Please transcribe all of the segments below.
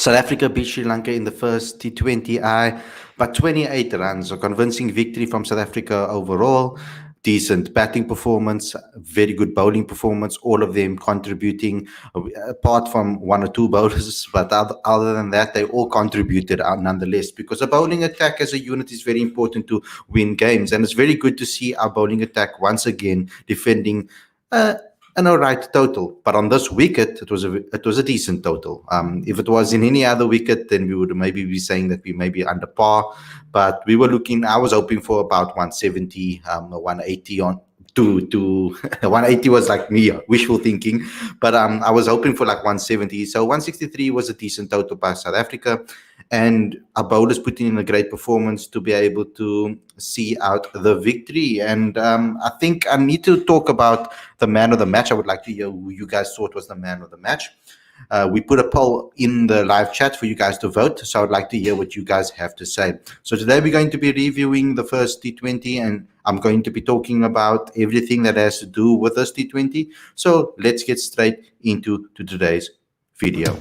South Africa beat Sri Lanka in the first T20I by 28 runs. A convincing victory from South Africa overall. Decent batting performance, very good bowling performance, all of them contributing, apart from one or two bowlers. But other than that, they all contributed nonetheless, because a bowling attack as a unit is very important to win games. And it's very good to see our bowling attack once again defending uh, an alright total, but on this wicket, it was a decent total. If it was in any other wicket, then we would maybe be saying that we may be under par. But we were looking. I was hoping for about 170, 180 on. To 180 was like me wishful thinking, but I was hoping for like 170. So 163 was a decent total by South Africa, and our bowlers putting in a great performance to be able to see out the victory. And I think I need to talk about the man of the match. I would like to hear who you guys thought was the man of the match. We put a poll in the live chat for you guys to vote, so I'd like to hear what you guys have to say. So today we're going to be reviewing the first T20, and I'm going to be talking about everything that has to do with this T20. So let's get straight into today's video.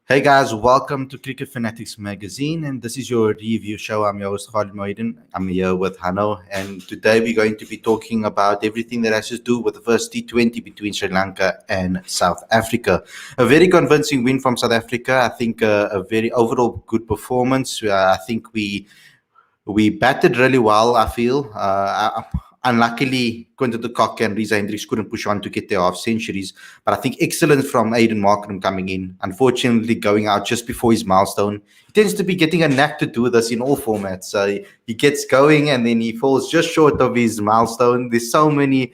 Hey guys, welcome to Cricket Fanatics Magazine, and this is your review show. I'm your host Khalid. I'm here with Hano, and today we're going to be talking about everything that has to do with the first T20 between Sri Lanka and South Africa. A very convincing win from South Africa. I think a very overall good performance. I think we batted really well, I feel. Unluckily, Quinton de Kock and Reza Hendricks couldn't push on to get their half centuries. But I think excellent from Aiden Markram coming in. Unfortunately, going out just before his milestone. He tends to be getting a knack to do this in all formats. So he gets going and then he falls just short of his milestone. There's so many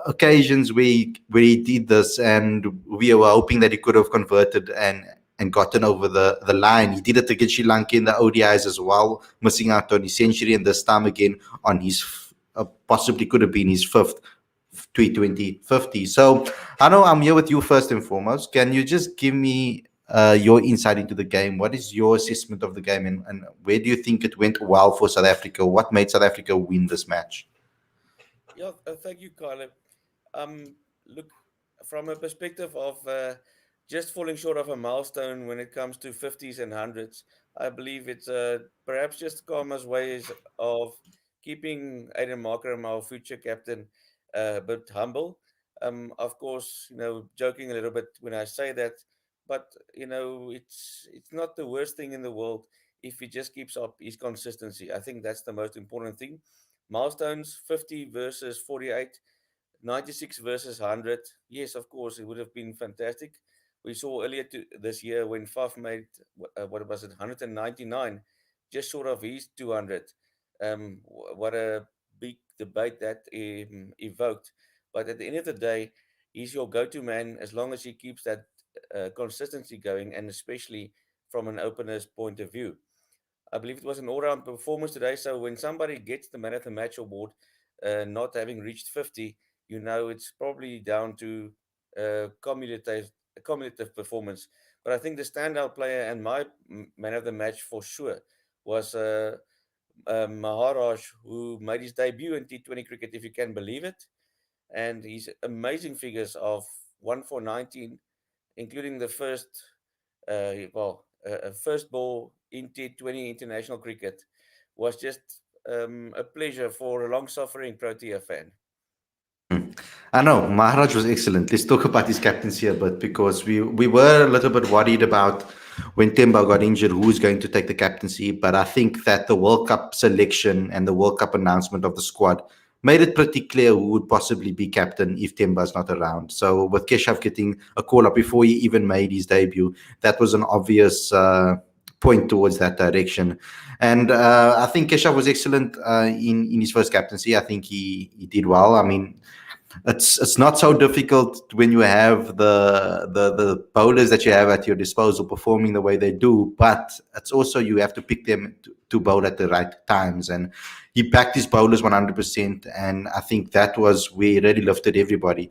occasions where he did this, and we were hoping that he could have converted and gotten over the line. He did it against Sri Lanka in the ODIs as well, missing out on his century, and this time again on his possibly could have been his fifth T20 50. So I know I'm here with you first and foremost. Can you just give me your insight into the game? What is your assessment of the game, and where do you think it went well for South Africa? What made South Africa win this match? Yeah, thank you, Khalid. Look, from a perspective of just falling short of a milestone when it comes to 50s and 100s, I believe it's perhaps just Karma's ways of keeping Aiden Markram, our future captain, a bit humble. Of course, joking a little bit when I say that, but it's not the worst thing in the world if he just keeps up his consistency. I think that's the most important thing. Milestones 50 versus 48, 96 versus 100. Yes, of course, it would have been fantastic. We saw earlier this year when Faf made, what was it, 199, just short of his 200. What a big debate that evoked. But at the end of the day, he's your go to man as long as he keeps that consistency going, and especially from an opener's point of view. I believe it was an all-round performance today. So when somebody gets the man of the match award, not having reached 50, it's probably down to cumulative performance. But I think the standout player and my man of the match for sure was Maharaj, who made his debut in T20 cricket, if you can believe it. And his amazing figures of 1 for 19, including the first ball in T20 international cricket, was just a pleasure for a long-suffering Protea fan. I know Maharaj was excellent. Let's talk about his captaincy a bit, because we were a little bit worried about when Temba got injured who's going to take the captaincy. But I think that the World Cup selection and the World Cup announcement of the squad made it pretty clear who would possibly be captain if Temba's not around. So with Keshav getting a call up before he even made his debut, that was an obvious point towards that direction. And I think Keshav was excellent in his first captaincy. I think he did well. I mean, it's not so difficult when you have the bowlers that you have at your disposal performing the way they do, but it's also you have to pick them to bowl at the right times. And he backed his bowlers 100%, and I think that was where he really lifted everybody.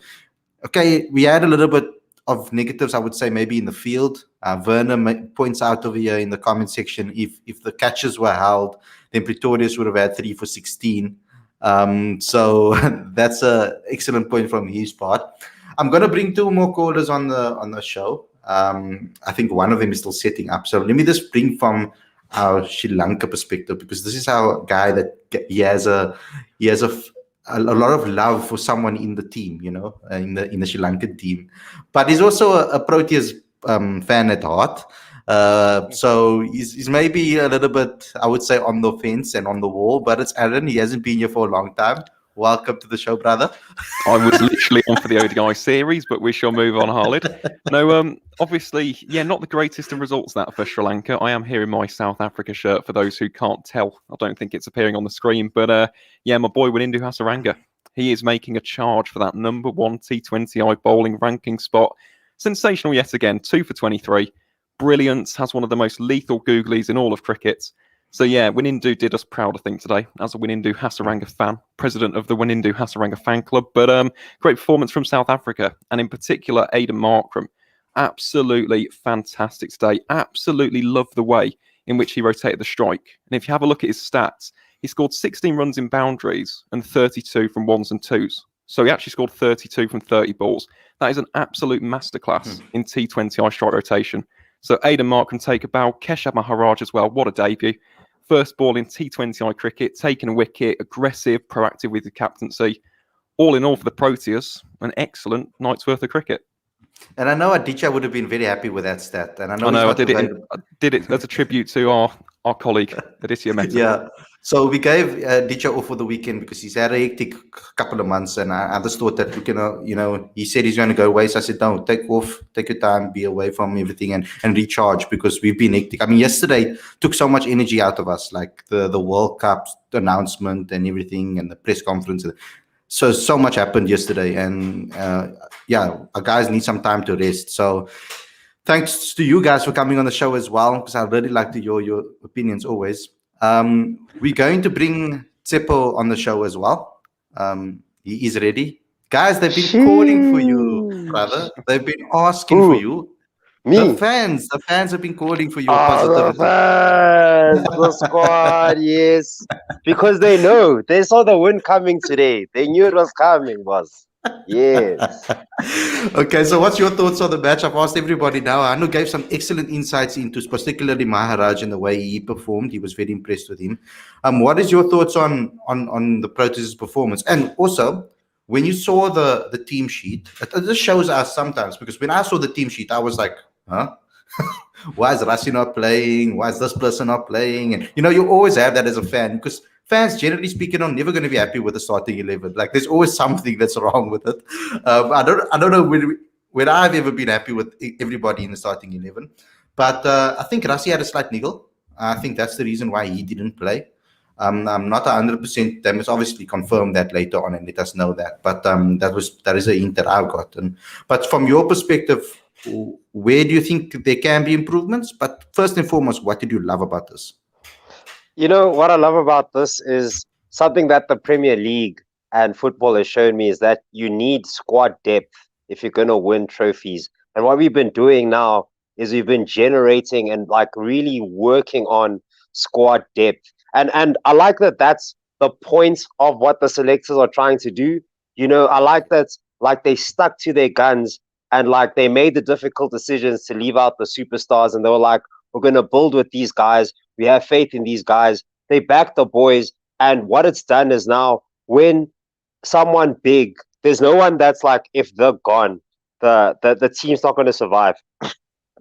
Okay, we had a little bit of negatives, I would say, maybe in the field. Werner points out over here in the comment section, if the catches were held, then Pretorius would have had 3 for 16. So that's a excellent point from his part. I'm going to bring 2 more callers on the show. I think one of them is still setting up. So let me just bring from our Sri Lanka perspective, because this is our guy that he has a lot of love for someone in the team, in the Sri Lankan team. But he's also a Proteas fan at heart. So he's maybe a little bit, I would say, on the fence and on the wall. But it's Aaron. He hasn't been here for a long time. Welcome to the show, brother. I was literally on for the ODI series, but we shall move on, Khalid. No, obviously, not the greatest of results that for Sri Lanka. I am here in my South Africa shirt for those who can't tell. I don't think it's appearing on the screen, but my boy Wanindu Hasaranga. He is making a charge for that number 1 T20I bowling ranking spot. Sensational yet again, 2 for 23. Brilliant, has one of the most lethal googlies in all of cricket. So Wanindu did us proud, I think, today, as a Wanindu Hasaranga fan, president of the Wanindu Hasaranga fan club. But great performance from South Africa, and in particular, Aidan Markram. Absolutely fantastic today. Absolutely love the way in which he rotated the strike. And if you have a look at his stats, he scored 16 runs in boundaries and 32 from 1s and 2s. So he actually scored 32 from 30 balls. That is an absolute masterclass in T20I strike rotation. So Aidan Markram take a bow. Keshav Maharaj as well. What a debut. First ball in T20I cricket, taking a wicket, aggressive, proactive with the captaincy. All in all for the Proteas, an excellent night's worth of cricket. And I know Aditya would have been very happy with that stat. And I I did it as a tribute to our colleague, Aditya Mehta. Yeah. So we gave Aditya off for the weekend because he's had a hectic couple of months. And I just thought that we can, he said he's going to go away. So I said, no, take off, take your time, be away from everything and recharge, because we've been hectic. I mean, yesterday took so much energy out of us, like the World Cup announcement and everything and the press conference. So much happened yesterday, and our guys need some time to rest. So thanks to you guys for coming on the show as well, because I really like to hear your opinions always. We're going to bring Tsepo on the show as well. He is ready. Guys, they've been calling for you, brother. They've been asking for you. Me? The fans have been calling for you. The fans, the squad, yes. Because they know. They saw the win coming today. They knew it was coming, boss. Yes. Okay, so what's your thoughts on the match? I've asked everybody now. Anu gave some excellent insights into particularly Maharaj and the way he performed. He was very impressed with him. What is your thoughts on the Proteas' performance? And also, when you saw the team sheet, it just shows us sometimes, because when I saw the team sheet, I was like, huh? Why is Rassi not playing? Why is this person not playing? And you always have that as a fan, because fans, generally speaking, are never going to be happy with the starting 11. Like, there's always something that's wrong with it. I don't know when I've ever been happy with everybody in the starting 11. But I think Rassi had a slight niggle. I think that's the reason why he didn't play. I'm not 100%. They must obviously confirm that later on and let us know that. But that is a hint that I've gotten. But from your perspective, where do you think there can be improvements? But first and foremost, what did you love about this? What I love about this is something that the Premier League and football has shown me, is that you need squad depth if you're going to win trophies. And what we've been doing now is we've been generating and really working on squad depth. And I like that that's the point of what the selectors are trying to do. I like that they stuck to their guns, and they made the difficult decisions to leave out the superstars, and they were like, we're going to build with these guys. We have faith in these guys. They back the boys. And what it's done is now, when someone big, there's no one that's like, if they're gone, the team's not going to survive.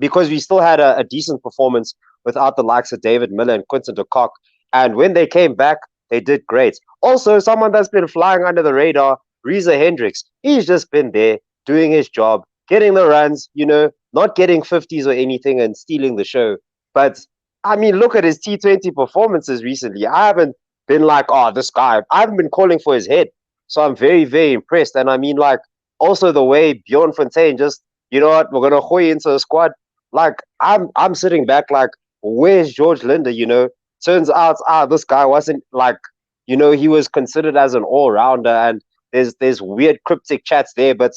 Because we still had a decent performance without the likes of David Miller and Quinton de Kock. And when they came back, they did great. Also, someone that's been flying under the radar, Reza Hendricks, he's just been there doing his job, getting the runs, not getting 50s or anything and stealing the show. But, I mean, look at his T20 performances recently. I haven't been like, oh, this guy. I haven't been calling for his head. So I'm very, very impressed. And I mean, like, also the way Bjorn Fontaine just, you know what, we're gonna hoy into the squad. Like, I'm sitting back like, where's George Linder? You know, turns out this guy wasn't like, you know, he was considered as an all-rounder, and there's weird cryptic chats there, but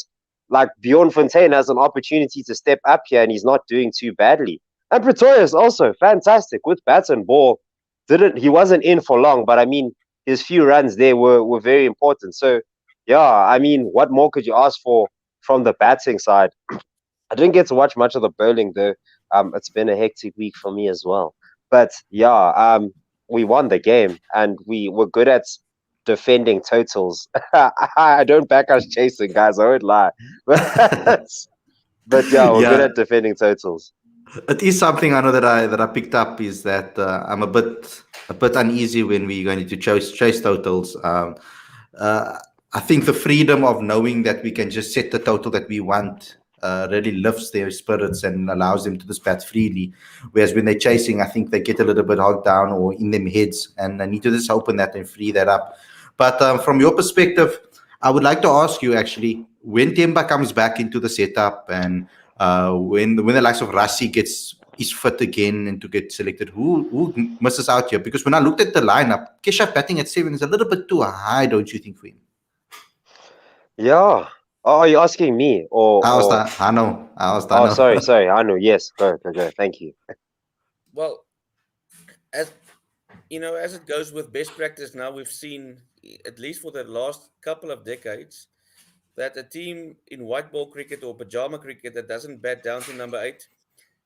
like Bjorn Fontaine has an opportunity to step up here, and he's not doing too badly. And Pretorius also fantastic with bats and ball. He wasn't in for long, but I mean his few runs there were very important. So yeah, I mean, what more could you ask for from the batting side? I didn't get to watch much of the bowling though. It's been a hectic week for me as well. But yeah, we won the game and we were good at defending totals. I don't back us chasing, guys. I won't lie. But yeah, we're good Yeah, at defending totals. it is something I know that I picked up is that I'm a bit uneasy when we're going to chase totals. I think the freedom of knowing that we can just set the total that we want really lifts their spirits and allows them to just bat freely. Whereas when they're chasing, I think they get a little bit hogged down or in them heads, and I need to just open that and free that up. But from your perspective, I would like to ask you actually when Temba comes back into the setup and when the likes of Rassi is fit again and to get selected, who misses out here? Because when I looked at the lineup, Keshav batting at 7 is a little bit too high, don't you think, for him? Yeah. Oh, are you asking me or I know. oh, sorry. I know. Yes, go. Thank you. Well, as you know, as it goes with best practice now, we've seen, at least for the last couple of decades, that a team in white ball cricket or pajama cricket that doesn't bat down to number 8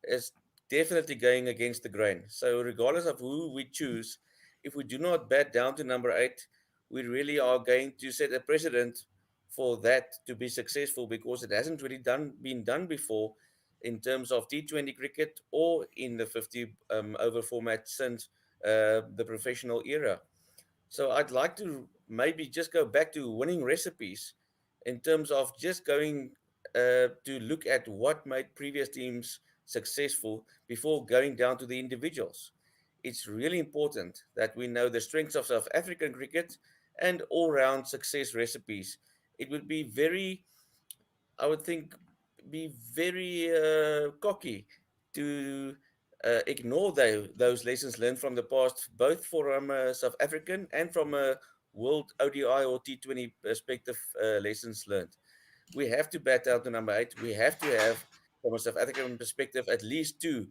is definitely going against the grain. So, regardless of who we choose, if we do not bat down to number 8, we really are going to set a precedent for that to be successful, because it hasn't really been done before in terms of T20 cricket or in the 50 over format since the professional era. So I'd like to maybe just go back to winning recipes in terms of just going to look at what made previous teams successful before going down to the individuals. It's really important that we know the strengths of South African cricket and all round success recipes. It would be very, I would think, be very cocky to ignore those lessons learned from the past, both from a South African and from a World ODI or T20 perspective, lessons learned. We have to bat out to number 8. We have to have, from a South African perspective, at least 2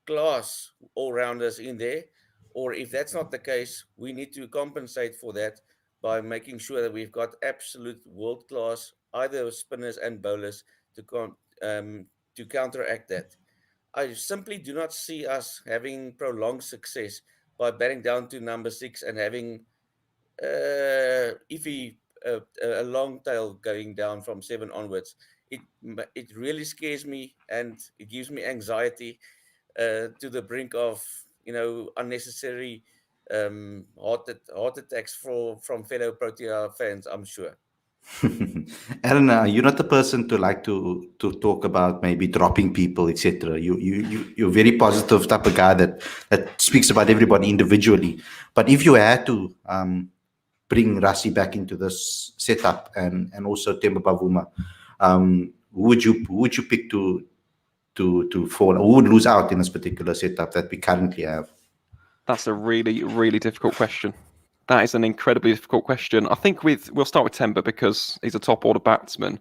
class all rounders in there. Or if that's not the case, we need to compensate for that by making sure that we've got absolute world class either spinners and bowlers to to counteract that. I simply do not see us having prolonged success by batting down to number 6 and having iffy a long tail going down from 7 onwards. It really scares me and it gives me anxiety to the brink of unnecessary heart attacks from fellow Protea fans, I'm sure. Aaron, you're not the person to like to talk about maybe dropping people, etc. You're a very positive type of guy that speaks about everybody individually. But if you had to bring Rassi back into this setup and also Temba Bavuma, who would you pick to fall? Who would lose out in this particular setup that we currently have? That's a really, really difficult question. That is an incredibly difficult question. I think we'll start with Temba because he's a top order batsman,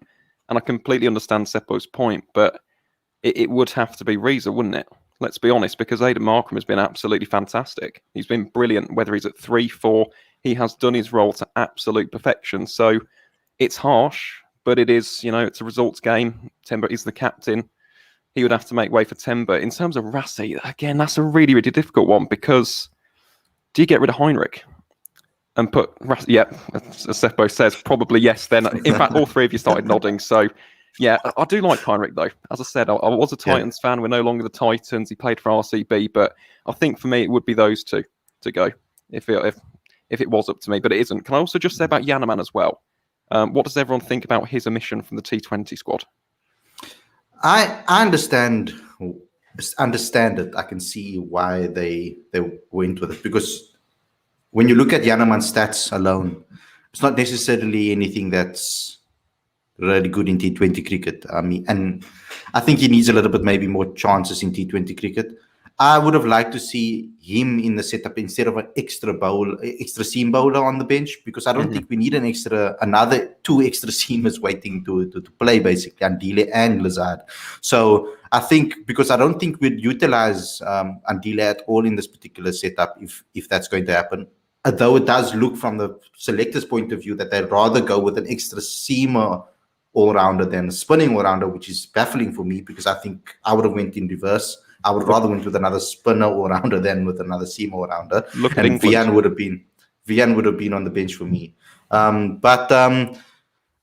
and I completely understand Seppo's point, but it would have to be Reza, wouldn't it? Let's be honest, because Aidan Markram has been absolutely fantastic. He's been brilliant, whether he's at 3, 4, he has done his role to absolute perfection. So it's harsh, but it is, it's a results game. Temba is the captain. He would have to make way for Temba. In terms of Rassi, again, that's a really, really difficult one because do you get rid of Heinrich and put Rassi? Yeah, as Seppo says, probably yes. Then, in fact, all 3 of you started nodding. So, yeah, I do like Heinrich though. As I said, I was a Titans fan. We're no longer the Titans. He played for RCB, but I think for me it would be those 2 to go if it was up to me. But it isn't. Can I also just say about Janneman as well? What does everyone think about his omission from the T20 squad? I understand it. I can see why they went with it, because when you look at Janneman's stats alone, it's not necessarily anything that's really good in T20 cricket. I mean, and I think he needs a little bit maybe more chances in T20 cricket. I would have liked to see him in the setup instead of an extra seam bowler on the bench, because I don't think we need another two extra seamers waiting to play, basically, Andile and Lazard. So I think, because I don't think we'd utilize Andile at all in this particular setup if that's going to happen. Although it does look from the selector's point of view that they'd rather go with an extra seamer all-rounder than a spinning all-rounder, which is baffling for me, because I think I would have went in reverse. I would rather went with another spinner all-rounder than with another seam all-rounder. Look at And England. Vian would have been on the bench for me. But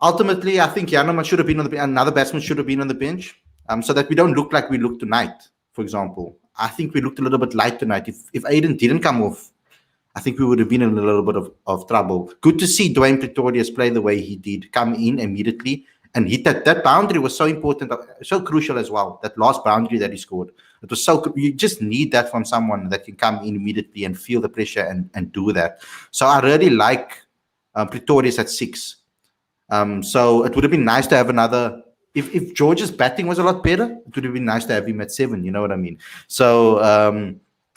ultimately, I think Janneman should have been on the bench. Another batsman should have been on the bench, so that we don't look like we look tonight, for example. I think we looked a little bit light tonight. If Aiden didn't come off, I think we would have been in a little bit of trouble. Good to see Dwayne Pretorius play the way he did, come in immediately and hit that boundary was so important, so crucial as well. That last boundary that he scored, it was so, you just need that from someone that can come in immediately and feel the pressure and do that. So I really like Pretorius at 6. So it would have been nice to have another. If George's batting was a lot better, it would have been nice to have him at 7. You know what I mean? So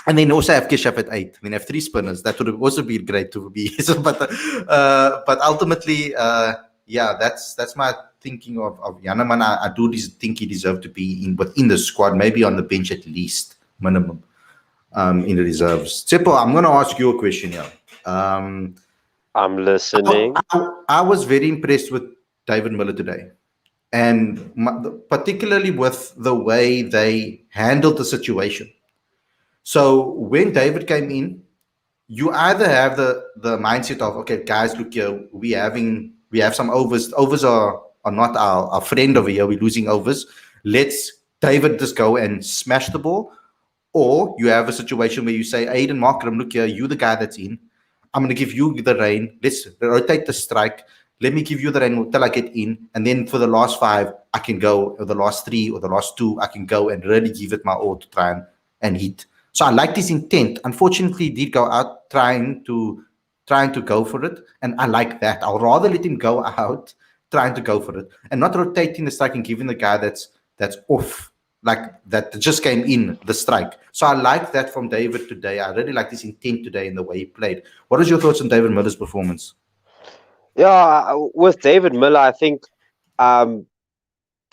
and then also have Keshav at 8. I mean, have 3 spinners. That would have also been great to be. So, but ultimately, yeah, that's my thinking of Janneman. I do think he deserved to be within the squad, maybe on the bench at least, minimum, in the reserves. Tsepo, I'm going to ask you a question here. I'm listening. I was very impressed with David Miller today, and particularly with the way they handled the situation. So when David came in, you either have the mindset of, okay, guys, look here, we have some overs. Overs are not our friend over here. We're losing overs. Let's David just go and smash the ball. Or you have a situation where you say, Aiden Markram, look here, you the guy that's in. I'm going to give you the rein. Let's rotate the strike. Let me give you the rein until I get in. And then for the last 5, I can go, or the last 3 or the last 2, I can go and really give it my all to try and hit. So I like this intent. Unfortunately, he did go out trying to go for it. And I like that. I'll rather let him go out trying to go for it and not rotating the strike and giving the guy that's off, like that just came in the strike. So I like that from David today. I really like this intent today in the way he played. What is your thoughts on David Miller's performance? Yeah, with David Miller, I think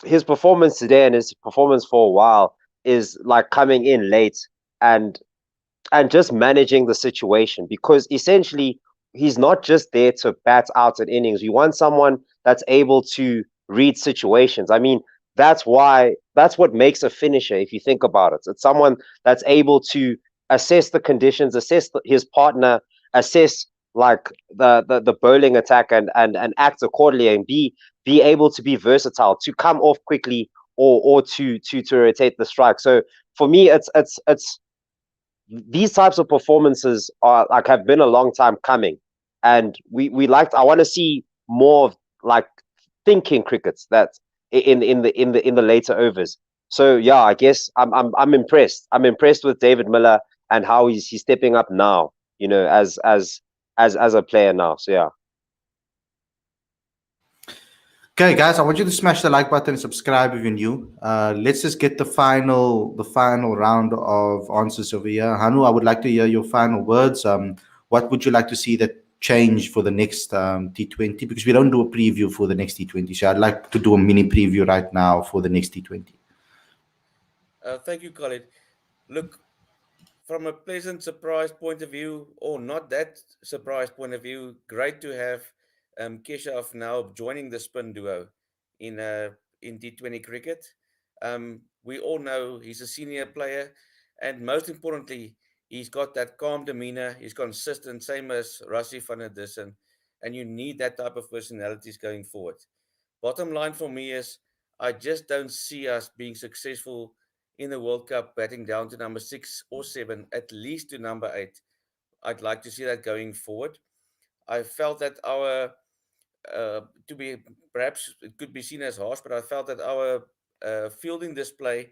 his performance today and his performance for a while is like coming in late and just managing the situation, because essentially he's not just there to bat out an innings. You want someone that's able to read situations. I mean, that's what makes a finisher, if you think about it. It's someone that's able to assess the conditions, assess his partner, assess like the bowling attack and act accordingly, and be able to be versatile, to come off quickly or to rotate the strike. So for me, it's these types of performances are like have been a long time coming, and I want to see more of like thinking crickets that in the later overs. So yeah, I guess I'm impressed. I'm impressed with David Miller and how he's stepping up now, you know, as a player now. So yeah. Okay, guys, I want you to smash the like button and subscribe if you're new. Let's just get the final round of answers over here. Hanu, I would like to hear your final words. What would you like to see that change for the next T20? Because we don't do a preview for the next T20, so I'd like to do a mini preview right now for the next T20. Thank you, Khalid. Look, from a pleasant surprise point of view, or not that surprise point of view, great to have Keshav now joining the spin duo in T20 cricket. We all know he's a senior player, and most importantly, he's got that calm demeanor. He's consistent, same as Rassie van der Dussen, and you need that type of personalities going forward. Bottom line for me is, I just don't see us being successful in the World Cup batting down to number 6 or 7, at least to number 8. I'd like to see that going forward. I felt that to be, perhaps it could be seen as harsh, but I felt that our fielding display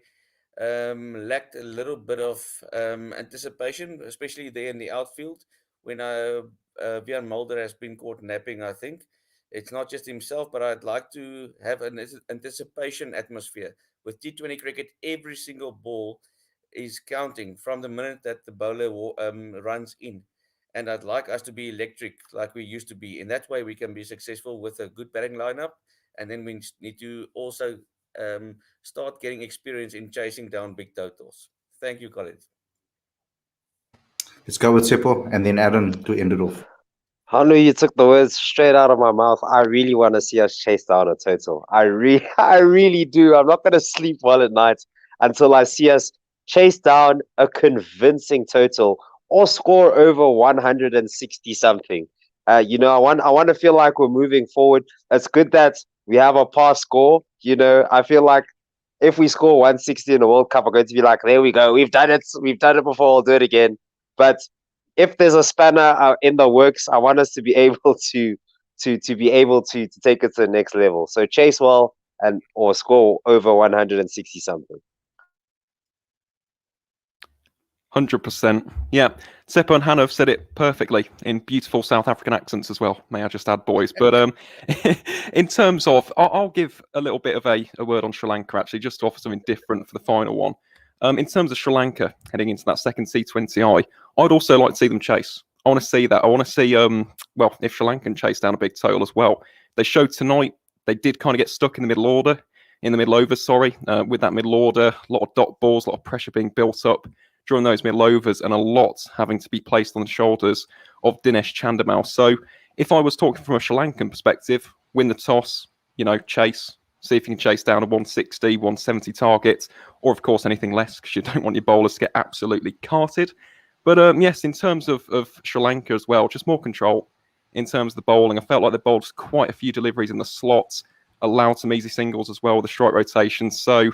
lacked a little bit of anticipation, especially there in the outfield. when Björn Mulder has been caught napping, I think. It's not just himself, but I'd like to have an anticipation atmosphere. With T20 cricket, every single ball is counting from the minute that the bowler runs in. And I'd like us to be electric like we used to be. In that way, we can be successful with a good batting lineup. And then we need to also start getting experience in chasing down big totals. Thank you, Khalid. Let's go with Seppo and then Aaron to end it off. Hanu, you took the words straight out of my mouth. I really want to see us chase down a total. I really do. I'm not going to sleep well at night until I see us chase down a convincing total or score over 160 something. I want to feel like we're moving forward. It's good that we have a past score. I feel like if we score 160 in the World Cup, we're going to be like, there we go. We've done it. We've done it before. We'll do it again. But if there's a spanner in the works, I want us to be able to be able to take it to the next level. So chase well or score over 160 something. 100%. Yeah. Seppo and Hannah have said it perfectly in beautiful South African accents as well, may I just add, boys. But in terms of, I'll give a little bit of a word on Sri Lanka, actually, just to offer something different for the final one. In terms of Sri Lanka heading into that second T20I, I'd also like to see them chase. I want to see that. I want to see, if Sri Lanka can chase down a big total as well. They showed tonight they did kind of get stuck in the middle overs, with that middle order, a lot of dot balls, a lot of pressure being built up during those middle overs, and a lot having to be placed on the shoulders of Dinesh Chandimal. So if I was talking from a Sri Lankan perspective, win the toss, chase, see if you can chase down a 160, 170 target, or of course anything less, because you don't want your bowlers to get absolutely carted. But yes, in terms of Sri Lanka as well, just more control in terms of the bowling. I felt like they bowled quite a few deliveries in the slots, allowed some easy singles as well with the strike rotations. So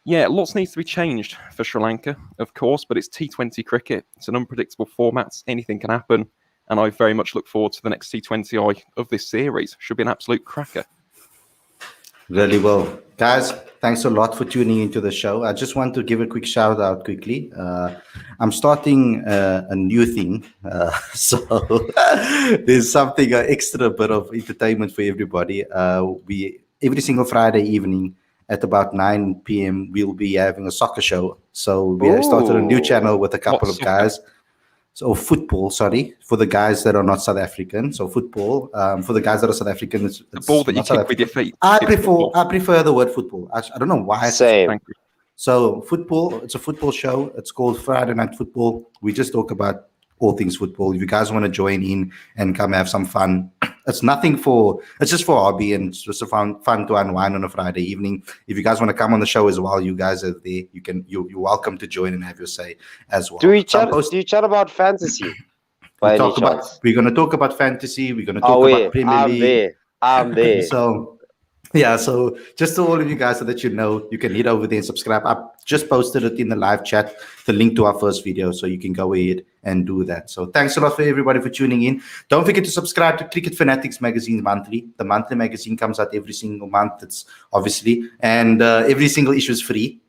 yeah, lots needs to be changed for Sri Lanka, of course, but it's T20 cricket. It's an unpredictable format. Anything can happen. And I very much look forward to the next T20I of this series. Should be an absolute cracker. Really well. Guys, thanks a lot for tuning into the show. I just want to give a quick shout out quickly. I'm starting a new thing. So there's something, extra bit of entertainment for everybody. We every single Friday evening at about 9 p.m. we'll be having a soccer show. So we have started a new channel with a couple of guys. So football, sorry, for the guys that are not South African. So football, for the guys that are South African, it's the ball that you kick with your feet. I prefer the word football. I don't know why. Same. So football, it's a football show. It's called Friday Night Football. We just talk about all things football. If you guys want to join in and come have some fun, it's just for hobby and it's just fun to unwind on a Friday evening. If you guys want to come on the show as well, you guys are there. You're welcome to join and have your say as well. Do you chat about fantasy? We're going to talk about fantasy. We're going to talk about Premier League. I'm there. So yeah, so just to all of you guys so that you know, you can head over there and subscribe. I just posted it in the live chat, the link to our first video, so you can go ahead and do that. So thanks a lot for everybody for tuning in. Don't forget to subscribe to Cricket Fanatics Magazine monthly. The monthly magazine comes out every single month. It's obviously, and every single issue is free.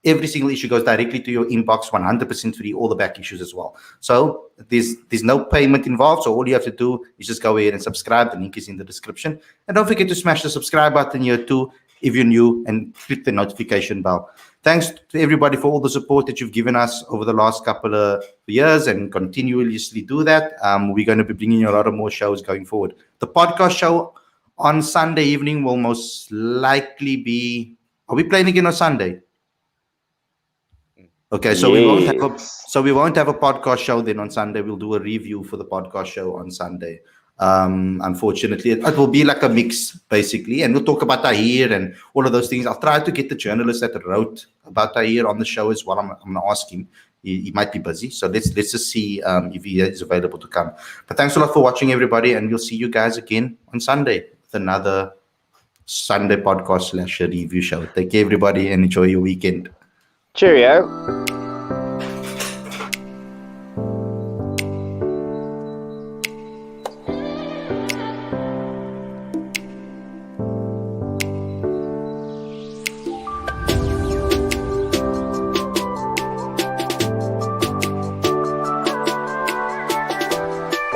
Every single issue goes directly to your inbox, 100% free, all the back issues as well. So there's no payment involved. So all you have to do is just go ahead and subscribe. The link is in the description. And don't forget to smash the subscribe button here too, if you're new, and click the notification bell. Thanks to everybody for all the support that you've given us over the last couple of years and continuously do that. We're going to be bringing you a lot of more shows going forward. The podcast show on Sunday evening will most likely be, are we playing again on Sunday? Okay, so we won't have a podcast show then on Sunday. We'll do a review for the podcast show on Sunday. Unfortunately, it will be like a mix basically, and we'll talk about Tahir and all of those things. I'll try to get the journalist that wrote about Tahir on the show as well. I'm going to ask him. He might be busy, so let's just see if he is available to come. But thanks a lot for watching, everybody, and we'll see you guys again on Sunday with another Sunday podcast / review show. Take care, everybody, and enjoy your weekend. Cheerio.